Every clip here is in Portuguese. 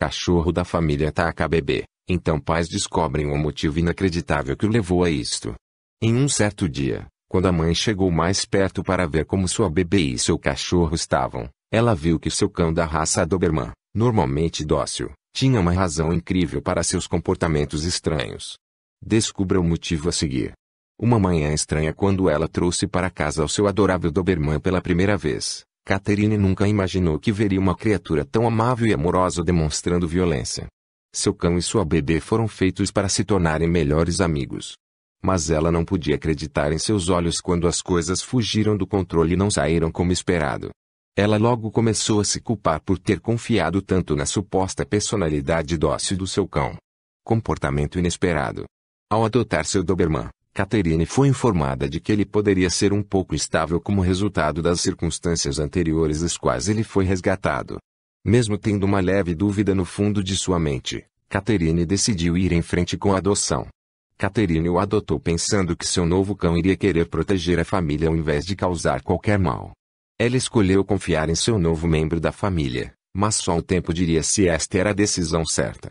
Cachorro da família ataca a bebê. Então pais descobrem o motivo inacreditável que o levou a isto. Em um certo dia, quando a mãe chegou mais perto para ver como sua bebê e seu cachorro estavam, ela viu que seu cão da raça Doberman, normalmente dócil, tinha uma razão incrível para seus comportamentos estranhos. Descubra o motivo a seguir. Uma manhã estranha quando ela trouxe para casa o seu adorável Doberman pela primeira vez, Catherine nunca imaginou que veria uma criatura tão amável e amorosa demonstrando violência. Seu cão e sua bebê foram feitos para se tornarem melhores amigos. Mas ela não podia acreditar em seus olhos quando as coisas fugiram do controle e não saíram como esperado. Ela logo começou a se culpar por ter confiado tanto na suposta personalidade dócil do seu cão. Comportamento inesperado. Ao adotar seu Doberman, Catherine foi informada de que ele poderia ser um pouco instável como resultado das circunstâncias anteriores das quais ele foi resgatado. Mesmo tendo uma leve dúvida no fundo de sua mente, Catherine decidiu ir em frente com a adoção. Catherine o adotou pensando que seu novo cão iria querer proteger a família ao invés de causar qualquer mal. Ela escolheu confiar em seu novo membro da família, mas só o tempo diria se esta era a decisão certa.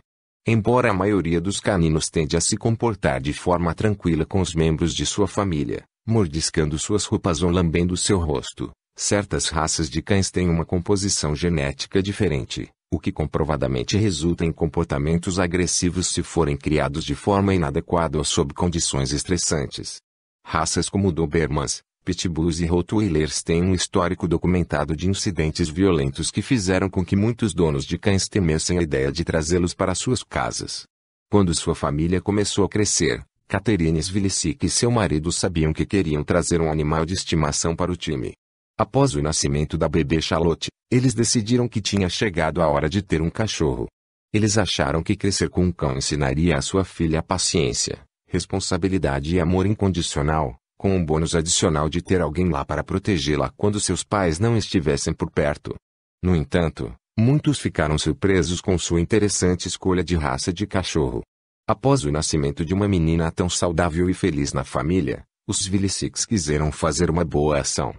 Embora a maioria dos caninos tende a se comportar de forma tranquila com os membros de sua família, mordiscando suas roupas ou lambendo seu rosto, certas raças de cães têm uma composição genética diferente, o que comprovadamente resulta em comportamentos agressivos se forem criados de forma inadequada ou sob condições estressantes. Raças como Dobermans, Pitbulls e Rottweilers têm um histórico documentado de incidentes violentos que fizeram com que muitos donos de cães temessem a ideia de trazê-los para suas casas. Quando sua família começou a crescer, Catherine Svilicic e seu marido sabiam que queriam trazer um animal de estimação para o time. Após o nascimento da bebê Charlotte, eles decidiram que tinha chegado a hora de ter um cachorro. Eles acharam que crescer com um cão ensinaria a sua filha a paciência, responsabilidade e amor incondicional, com um bônus adicional de ter alguém lá para protegê-la quando seus pais não estivessem por perto. No entanto, muitos ficaram surpresos com sua interessante escolha de raça de cachorro. Após o nascimento de uma menina tão saudável e feliz na família, os Svilicics quiseram fazer uma boa ação.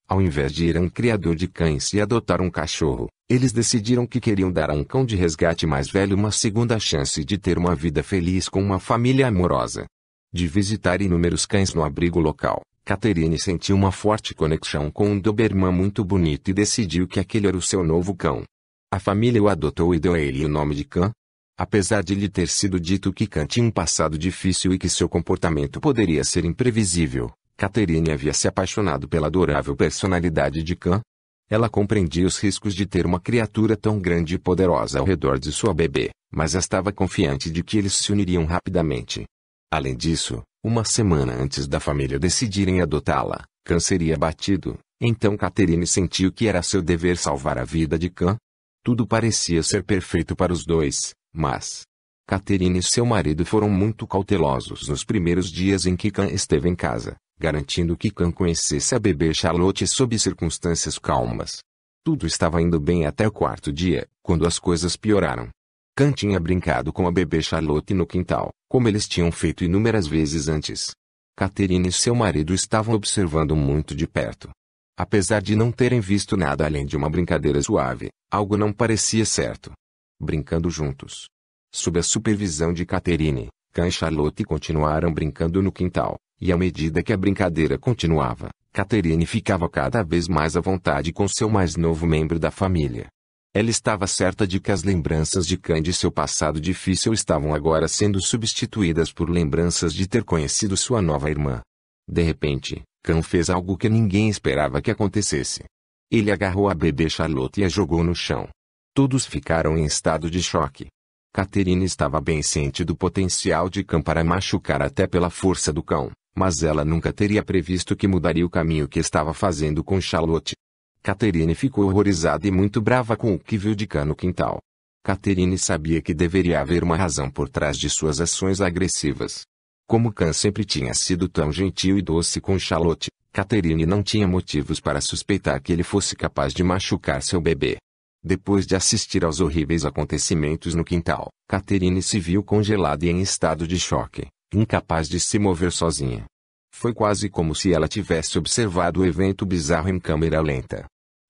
Ao invés de ir a um criador de cães e adotar um cachorro, eles decidiram que queriam dar a um cão de resgate mais velho uma segunda chance de ter uma vida feliz com uma família amorosa. De visitar inúmeros cães no abrigo local, Catherine sentiu uma forte conexão com um Doberman muito bonito e decidiu que aquele era o seu novo cão. A família o adotou e deu a ele o nome de Cã. Apesar de lhe ter sido dito que Cã tinha um passado difícil e que seu comportamento poderia ser imprevisível, Catherine havia se apaixonado pela adorável personalidade de Cã. Ela compreendia os riscos de ter uma criatura tão grande e poderosa ao redor de sua bebê, mas estava confiante de que eles se uniriam rapidamente. Além disso, uma semana antes da família decidirem adotá-la, Cã seria abatido, então Catherine sentiu que era seu dever salvar a vida de Cã. Tudo parecia ser perfeito para os dois, mas Catherine e seu marido foram muito cautelosos nos primeiros dias em que Cã esteve em casa, garantindo que Cã conhecesse a bebê Charlotte sob circunstâncias calmas. Tudo estava indo bem até o quarto dia, quando as coisas pioraram. Cã tinha brincado com a bebê Charlotte no quintal, como eles tinham feito inúmeras vezes antes. Catherine e seu marido estavam observando muito de perto. Apesar de não terem visto nada além de uma brincadeira suave, algo não parecia certo. Brincando juntos. Sob a supervisão de Catherine, Cã e Charlotte continuaram brincando no quintal, e à medida que a brincadeira continuava, Catherine ficava cada vez mais à vontade com seu mais novo membro da família. Ela estava certa de que as lembranças de Cã de seu passado difícil estavam agora sendo substituídas por lembranças de ter conhecido sua nova irmã. De repente, Cã fez algo que ninguém esperava que acontecesse. Ele agarrou a bebê Charlotte e a jogou no chão. Todos ficaram em estado de choque. Catherine estava bem ciente do potencial de Cã para machucar até pela força do cão, mas ela nunca teria previsto que mudaria o caminho que estava fazendo com Charlotte. Catherine ficou horrorizada e muito brava com o que viu de Cã no quintal. Catherine sabia que deveria haver uma razão por trás de suas ações agressivas. Como Cã sempre tinha sido tão gentil e doce com Charlotte, Catherine não tinha motivos para suspeitar que ele fosse capaz de machucar seu bebê. Depois de assistir aos horríveis acontecimentos no quintal, Catherine se viu congelada e em estado de choque, incapaz de se mover sozinha. Foi quase como se ela tivesse observado o evento bizarro em câmera lenta.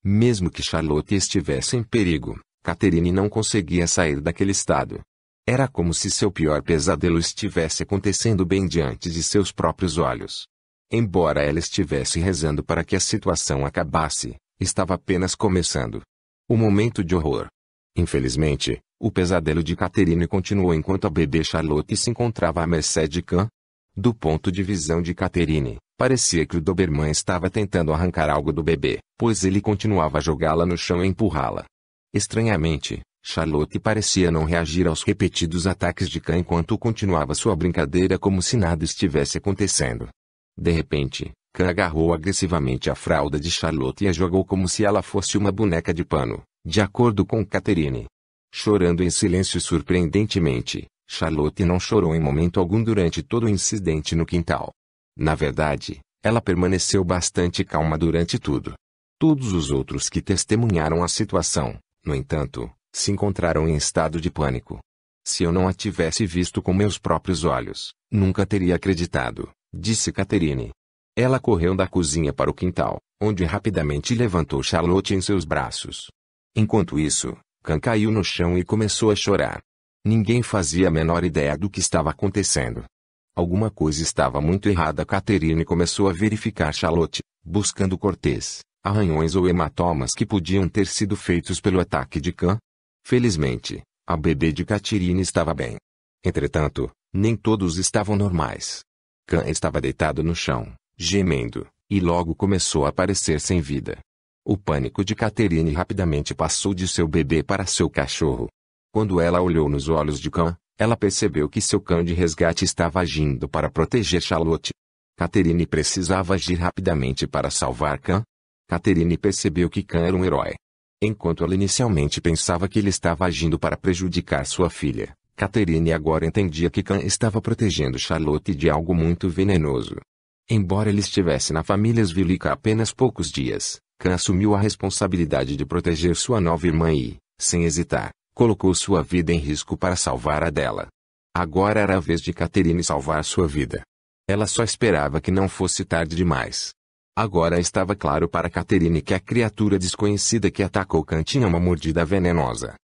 Mesmo que Charlotte estivesse em perigo, Catherine não conseguia sair daquele estado. Era como se seu pior pesadelo estivesse acontecendo bem diante de seus próprios olhos. Embora ela estivesse rezando para que a situação acabasse, estava apenas começando. O momento de horror. Infelizmente, o pesadelo de Catherine continuou enquanto a bebê Charlotte se encontrava à mercê de Khan. Do ponto de visão de Catherine, parecia que o Doberman estava tentando arrancar algo do bebê, pois ele continuava a jogá-la no chão e empurrá-la. Estranhamente, Charlotte parecia não reagir aos repetidos ataques de Khan enquanto continuava sua brincadeira como se nada estivesse acontecendo. De repente, Khan agarrou agressivamente a fralda de Charlotte e a jogou como se ela fosse uma boneca de pano, de acordo com Catherine. Chorando em silêncio surpreendentemente, Charlotte não chorou em momento algum durante todo o incidente no quintal. Na verdade, ela permaneceu bastante calma durante tudo. Todos os outros que testemunharam a situação, no entanto, se encontraram em estado de pânico. Se eu não a tivesse visto com meus próprios olhos, nunca teria acreditado, disse Catherine. Ela correu da cozinha para o quintal, onde rapidamente levantou Charlotte em seus braços. Enquanto isso, Khan caiu no chão e começou a chorar. Ninguém fazia a menor ideia do que estava acontecendo. Alguma coisa estava muito errada. Catherine começou a verificar Charlotte, buscando cortes, arranhões ou hematomas que podiam ter sido feitos pelo ataque de Khan. Felizmente, a bebê de Catherine estava bem. Entretanto, nem todos estavam normais. Khan estava deitado no chão, gemendo, e logo começou a aparecer sem vida. O pânico de Catherine rapidamente passou de seu bebê para seu cachorro. Quando ela olhou nos olhos de Khan, ela percebeu que seu cão de resgate estava agindo para proteger Charlotte. Catherine precisava agir rapidamente para salvar Khan. Catherine percebeu que Khan era um herói. Enquanto ela inicialmente pensava que ele estava agindo para prejudicar sua filha, Catherine agora entendia que Khan estava protegendo Charlotte de algo muito venenoso. Embora ele estivesse na família Svilica há apenas poucos dias, Khan assumiu a responsabilidade de proteger sua nova irmã e, sem hesitar, colocou sua vida em risco para salvar a dela. Agora era a vez de Catherine salvar sua vida. Ela só esperava que não fosse tarde demais. Agora estava claro para Catherine que a criatura desconhecida que atacou Khan tinha uma mordida venenosa.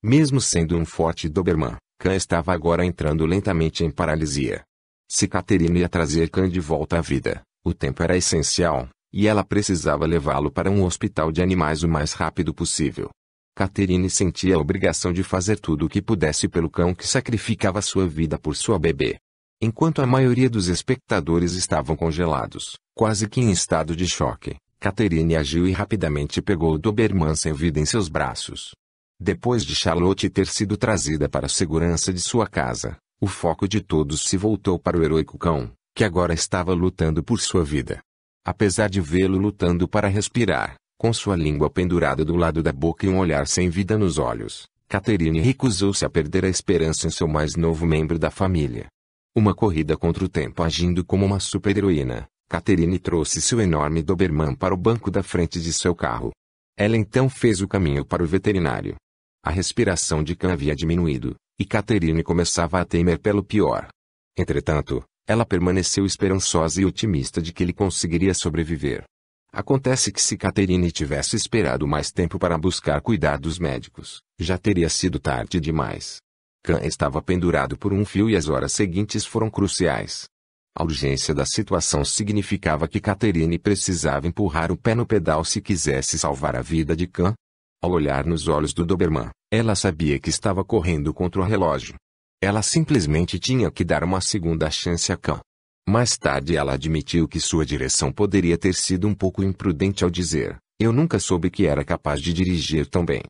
Mesmo sendo um forte Doberman, Khan estava agora entrando lentamente em paralisia. Se Catherine ia trazer Khan de volta à vida, o tempo era essencial, e ela precisava levá-lo para um hospital de animais o mais rápido possível. Catherine sentia a obrigação de fazer tudo o que pudesse pelo cão que sacrificava sua vida por sua bebê. Enquanto a maioria dos espectadores estavam congelados, quase que em estado de choque, Catherine agiu e rapidamente pegou o Doberman sem vida em seus braços. Depois de Charlotte ter sido trazida para a segurança de sua casa, o foco de todos se voltou para o heróico cão, que agora estava lutando por sua vida. Apesar de vê-lo lutando para respirar, com sua língua pendurada do lado da boca e um olhar sem vida nos olhos, Catherine recusou-se a perder a esperança em seu mais novo membro da família. Uma corrida contra o tempo. Agindo como uma super-heroína, Catherine trouxe seu enorme Doberman para o banco da frente de seu carro. Ela então fez o caminho para o veterinário. A respiração de Khan havia diminuído, e Catherine começava a temer pelo pior. Entretanto, ela permaneceu esperançosa e otimista de que ele conseguiria sobreviver. Acontece que se Catherine tivesse esperado mais tempo para buscar cuidados médicos, já teria sido tarde demais. Khan estava pendurado por um fio e as horas seguintes foram cruciais. A urgência da situação significava que Catherine precisava empurrar o pé no pedal se quisesse salvar a vida de Khan. Ao olhar nos olhos do Doberman, ela sabia que estava correndo contra o relógio. Ela simplesmente tinha que dar uma segunda chance a Khan. Mais tarde ela admitiu que sua direção poderia ter sido um pouco imprudente ao dizer: "Eu nunca soube que era capaz de dirigir tão bem.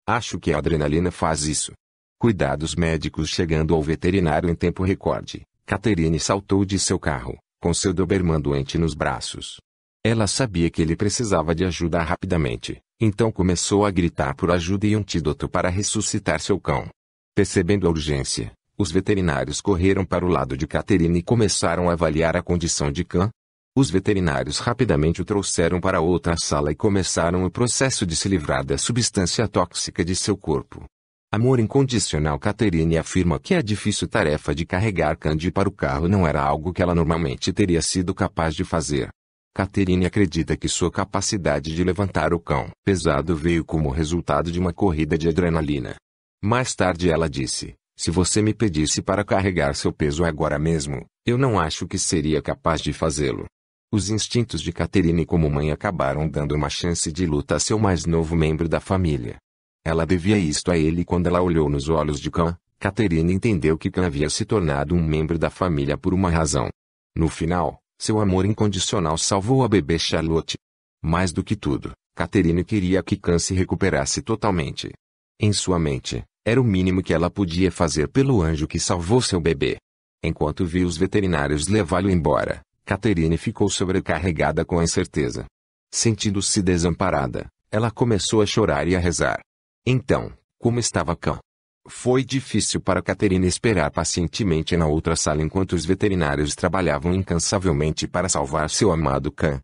Acho que a adrenalina faz isso." Cuidados médicos. Chegando ao veterinário em tempo recorde, Catherine saltou de seu carro, com seu Doberman doente nos braços. Ela sabia que ele precisava de ajuda rapidamente, então começou a gritar por ajuda e um antídoto para ressuscitar seu cão. Percebendo a urgência, os veterinários correram para o lado de Catherine e começaram a avaliar a condição de Khan. Os veterinários rapidamente o trouxeram para outra sala e começaram o processo de se livrar da substância tóxica de seu corpo. Amor incondicional. Catherine afirma que a difícil tarefa de carregar Candy para o carro não era algo que ela normalmente teria sido capaz de fazer. Catherine acredita que sua capacidade de levantar o cão pesado veio como resultado de uma corrida de adrenalina. Mais tarde ela disse: se você me pedisse para carregar seu peso agora mesmo, eu não acho que seria capaz de fazê-lo. Os instintos de Catherine como mãe acabaram dando uma chance de luta a seu mais novo membro da família. Ela devia isto a ele quando ela olhou nos olhos de Khan. Catherine entendeu que Khan havia se tornado um membro da família por uma razão. No final, seu amor incondicional salvou a bebê Charlotte. Mais do que tudo, Catherine queria que Khan se recuperasse totalmente. Em sua mente, era o mínimo que ela podia fazer pelo anjo que salvou seu bebê. Enquanto viu os veterinários levá-lo embora, Catherine ficou sobrecarregada com a incerteza. Sentindo-se desamparada, ela começou a chorar e a rezar. Então, como estava Khan? Foi difícil para Catherine esperar pacientemente na outra sala enquanto os veterinários trabalhavam incansavelmente para salvar seu amado Khan.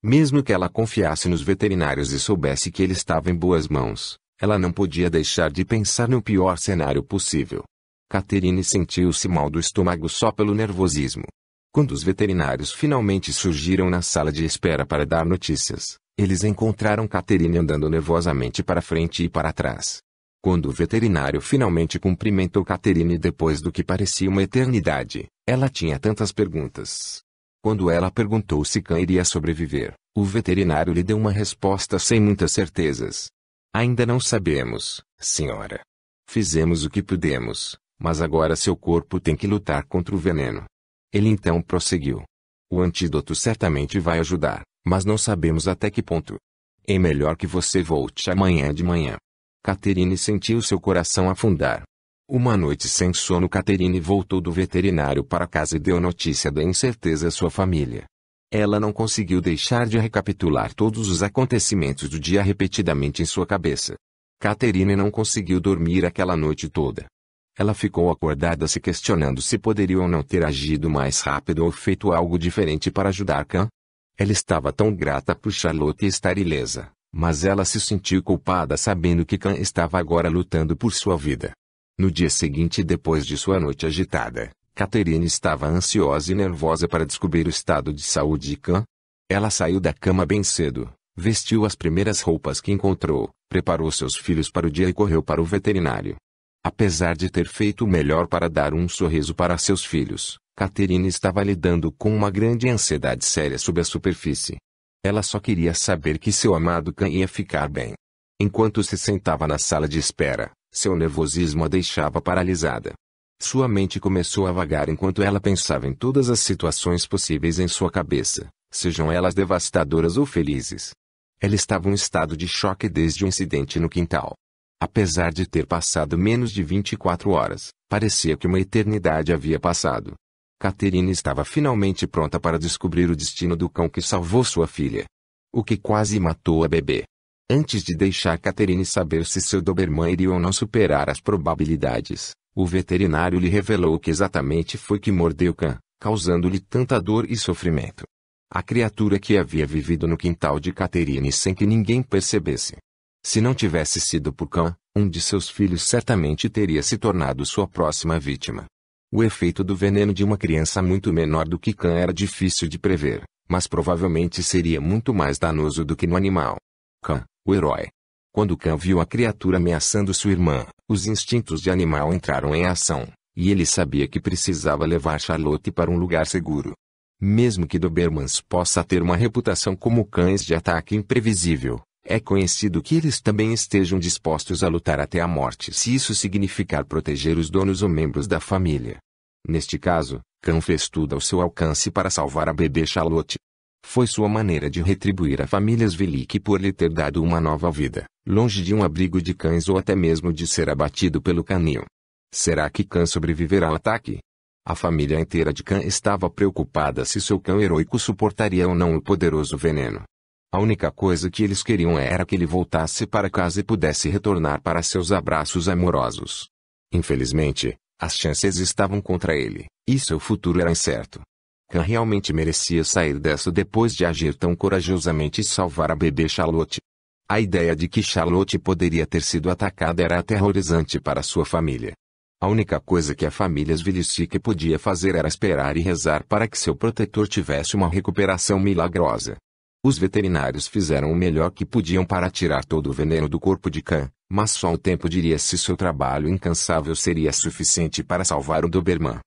Mesmo que ela confiasse nos veterinários e soubesse que ele estava em boas mãos, ela não podia deixar de pensar no pior cenário possível. Catherine sentiu-se mal do estômago só pelo nervosismo. Quando os veterinários finalmente surgiram na sala de espera para dar notícias, eles encontraram Catherine andando nervosamente para frente e para trás. Quando o veterinário finalmente cumprimentou Catherine depois do que parecia uma eternidade, ela tinha tantas perguntas. Quando ela perguntou se Khan iria sobreviver, o veterinário lhe deu uma resposta sem muitas certezas. Ainda não sabemos, senhora. Fizemos o que pudemos, mas agora seu corpo tem que lutar contra o veneno. Ele então prosseguiu. O antídoto certamente vai ajudar, mas não sabemos até que ponto. É melhor que você volte amanhã de manhã. Catherine sentiu seu coração afundar. Uma noite sem sono, Catherine voltou do veterinário para casa e deu notícia da incerteza à sua família. Ela não conseguiu deixar de recapitular todos os acontecimentos do dia repetidamente em sua cabeça. Catherine não conseguiu dormir aquela noite toda. Ela ficou acordada se questionando se poderia ou não ter agido mais rápido ou feito algo diferente para ajudar Khan. Ela estava tão grata por Charlotte estar ilesa, mas ela se sentiu culpada sabendo que Khan estava agora lutando por sua vida. No dia seguinte, depois de sua noite agitada, Catherine estava ansiosa e nervosa para descobrir o estado de saúde de Khan. Ela saiu da cama bem cedo, vestiu as primeiras roupas que encontrou, preparou seus filhos para o dia e correu para o veterinário. Apesar de ter feito o melhor para dar um sorriso para seus filhos, Catherine estava lidando com uma grande ansiedade séria sob a superfície. Ela só queria saber que seu amado Khan ia ficar bem. Enquanto se sentava na sala de espera, seu nervosismo a deixava paralisada. Sua mente começou a vagar enquanto ela pensava em todas as situações possíveis em sua cabeça, sejam elas devastadoras ou felizes. Ela estava em um estado de choque desde o incidente no quintal. Apesar de ter passado menos de 24 horas, parecia que uma eternidade havia passado. Catherine estava finalmente pronta para descobrir o destino do cão que salvou sua filha. O que quase matou a bebê. Antes de deixar Catherine saber se seu Doberman iria ou não superar as probabilidades, o veterinário lhe revelou o que exatamente foi que mordeu Khan, causando-lhe tanta dor e sofrimento. A criatura que havia vivido no quintal de Catherine sem que ninguém percebesse. Se não tivesse sido por Khan, um de seus filhos certamente teria se tornado sua próxima vítima. O efeito do veneno de uma criança muito menor do que Khan era difícil de prever, mas provavelmente seria muito mais danoso do que no animal. Khan, o herói. Quando Khan viu a criatura ameaçando sua irmã, os instintos de animal entraram em ação, e ele sabia que precisava levar Charlotte para um lugar seguro. Mesmo que Dobermans possa ter uma reputação como cães de ataque imprevisível, é conhecido que eles também estejam dispostos a lutar até a morte se isso significar proteger os donos ou membros da família. Neste caso, Khan fez tudo ao seu alcance para salvar a bebê Charlotte. Foi sua maneira de retribuir a família Svelick por lhe ter dado uma nova vida, longe de um abrigo de cães ou até mesmo de ser abatido pelo canil. Será que Khan sobreviverá ao ataque? A família inteira de Khan estava preocupada se seu cão heróico suportaria ou não o poderoso veneno. A única coisa que eles queriam era que ele voltasse para casa e pudesse retornar para seus abraços amorosos. Infelizmente, as chances estavam contra ele, e seu futuro era incerto. Khan realmente merecia sair dessa depois de agir tão corajosamente e salvar a bebê Charlotte. A ideia de que Charlotte poderia ter sido atacada era aterrorizante para sua família. A única coisa que a família Svilicic podia fazer era esperar e rezar para que seu protetor tivesse uma recuperação milagrosa. Os veterinários fizeram o melhor que podiam para tirar todo o veneno do corpo de Khan, mas só o tempo diria se seu trabalho incansável seria suficiente para salvar o Doberman.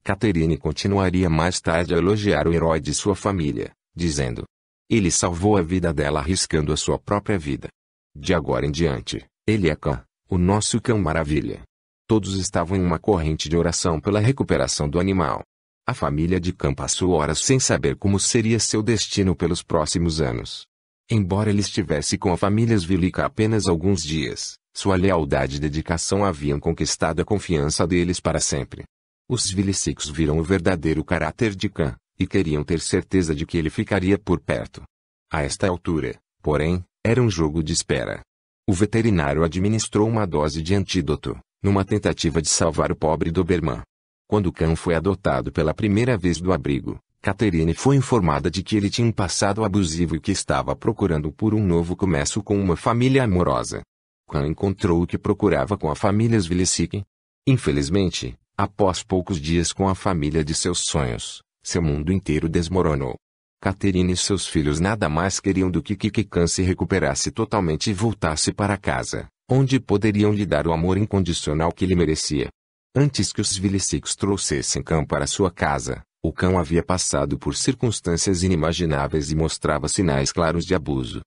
Catherine continuaria mais tarde a elogiar o herói de sua família, dizendo: ele salvou a vida dela arriscando a sua própria vida. De agora em diante, ele é Khan, o nosso cão maravilha. Todos estavam em uma corrente de oração pela recuperação do animal. A família de Khan passou horas sem saber como seria seu destino pelos próximos anos. Embora ele estivesse com a família Svilicic apenas alguns dias, sua lealdade e dedicação haviam conquistado a confiança deles para sempre. Os Svilicics viram o verdadeiro caráter de Khan, e queriam ter certeza de que ele ficaria por perto. A esta altura, porém, era um jogo de espera. O veterinário administrou uma dose de antídoto, numa tentativa de salvar o pobre Doberman. Quando Khan foi adotado pela primeira vez do abrigo, Catherine foi informada de que ele tinha um passado abusivo e que estava procurando por um novo começo com uma família amorosa. Khan encontrou o que procurava com a família Svilicic. Infelizmente, após poucos dias com a família de seus sonhos, seu mundo inteiro desmoronou. Catherine e seus filhos nada mais queriam do que Khan se recuperasse totalmente e voltasse para casa, onde poderiam lhe dar o amor incondicional que ele merecia. Antes que os Svilicics trouxessem Khan para sua casa, o cão havia passado por circunstâncias inimagináveis e mostrava sinais claros de abuso.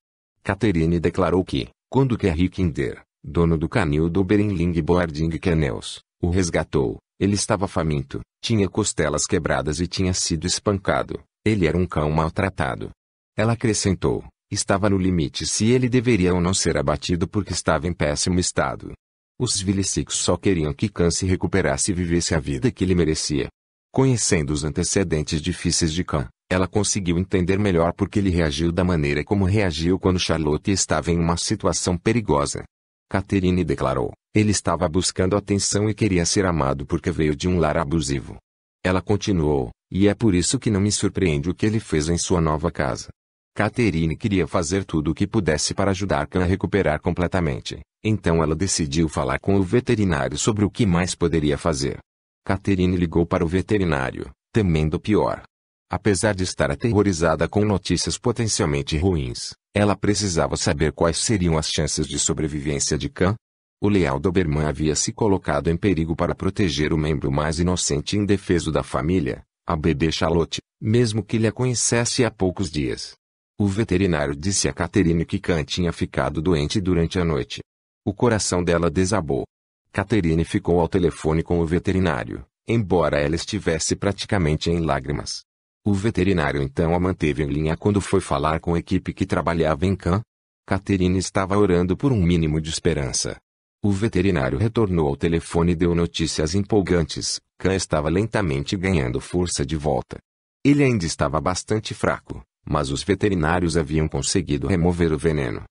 Catherine declarou que, quando Kerry Kinder, dono do canil Doberling Boarding Kennels, o resgatou, ele estava faminto, tinha costelas quebradas e tinha sido espancado. Ele era um cão maltratado. Ela acrescentou: estava no limite se ele deveria ou não ser abatido porque estava em péssimo estado. Os Svilicics só queriam que Khan se recuperasse e vivesse a vida que ele merecia. Conhecendo os antecedentes difíceis de Khan, ela conseguiu entender melhor por que ele reagiu da maneira como reagiu quando Charlotte estava em uma situação perigosa. Catherine declarou: ele estava buscando atenção e queria ser amado porque veio de um lar abusivo. Ela continuou: e é por isso que não me surpreende o que ele fez em sua nova casa. Catherine queria fazer tudo o que pudesse para ajudar Khan a recuperar completamente, então ela decidiu falar com o veterinário sobre o que mais poderia fazer. Catherine ligou para o veterinário, temendo o pior. Apesar de estar aterrorizada com notícias potencialmente ruins, ela precisava saber quais seriam as chances de sobrevivência de Khan. O leal Doberman havia se colocado em perigo para proteger o membro mais inocente e indefeso da família, a bebê Charlotte, mesmo que ele a conhecesse há poucos dias. O veterinário disse a Catherine que Khan tinha ficado doente durante a noite. O coração dela desabou. Catherine ficou ao telefone com o veterinário, embora ela estivesse praticamente em lágrimas. O veterinário então a manteve em linha quando foi falar com a equipe que trabalhava em Khan. Catherine estava orando por um mínimo de esperança. O veterinário retornou ao telefone e deu notícias empolgantes. Khan estava lentamente ganhando força de volta. Ele ainda estava bastante fraco, mas os veterinários haviam conseguido remover o veneno.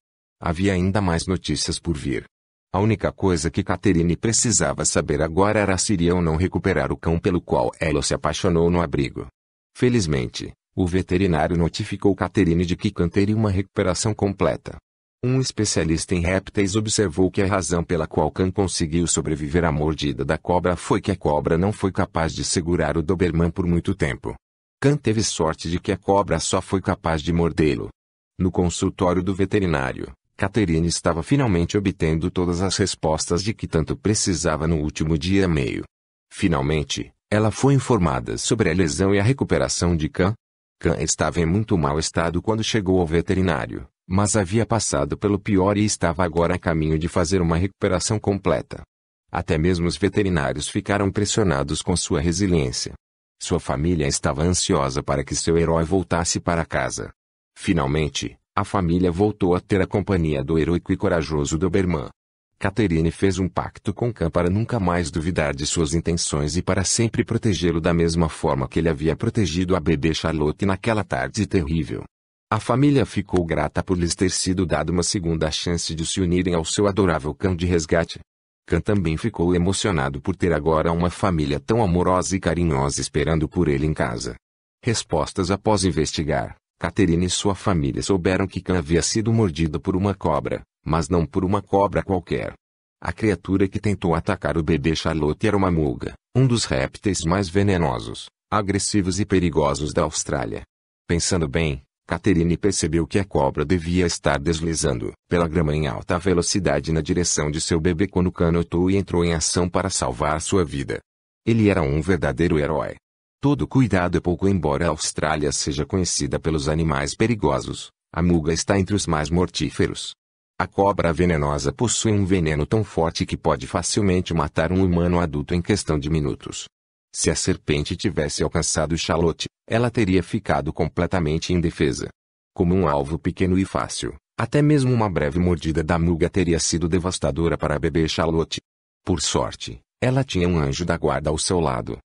Havia ainda mais notícias por vir. A única coisa que Catherine precisava saber agora era se iria ou não recuperar o cão pelo qual ela se apaixonou no abrigo. Felizmente, o veterinário notificou Catherine de que Khan teria uma recuperação completa. Um especialista em répteis observou que a razão pela qual Khan conseguiu sobreviver à mordida da cobra foi que a cobra não foi capaz de segurar o Doberman por muito tempo. Khan teve sorte de que a cobra só foi capaz de mordê-lo. No consultório do veterinário, Catherine estava finalmente obtendo todas as respostas de que tanto precisava no último dia e meio. Finalmente, ela foi informada sobre a lesão e a recuperação de Khan. Khan estava em muito mau estado quando chegou ao veterinário, mas havia passado pelo pior e estava agora a caminho de fazer uma recuperação completa. Até mesmo os veterinários ficaram impressionados com sua resiliência. Sua família estava ansiosa para que seu herói voltasse para casa. Finalmente, a família voltou a ter a companhia do heroico e corajoso Doberman. Catherine fez um pacto com Khan para nunca mais duvidar de suas intenções e para sempre protegê-lo da mesma forma que ele havia protegido a bebê Charlotte naquela tarde terrível. A família ficou grata por lhes ter sido dado uma segunda chance de se unirem ao seu adorável cão de resgate. Khan também ficou emocionado por ter agora uma família tão amorosa e carinhosa esperando por ele em casa. Respostas após investigar, Catherine e sua família souberam que Khan havia sido mordido por uma cobra, mas não por uma cobra qualquer. A criatura que tentou atacar o bebê Charlotte era uma mulga, um dos répteis mais venenosos, agressivos e perigosos da Austrália. Pensando bem, Catherine percebeu que a cobra devia estar deslizando pela grama em alta velocidade na direção de seu bebê quando Khan notou e entrou em ação para salvar sua vida. Ele era um verdadeiro herói. Todo cuidado é pouco. Embora a Austrália seja conhecida pelos animais perigosos, a mulga está entre os mais mortíferos. A cobra venenosa possui um veneno tão forte que pode facilmente matar um humano adulto em questão de minutos. Se a serpente tivesse alcançado Charlotte, ela teria ficado completamente indefesa. Como um alvo pequeno e fácil, até mesmo uma breve mordida da mulga teria sido devastadora para a bebê Charlotte. Por sorte, ela tinha um anjo da guarda ao seu lado,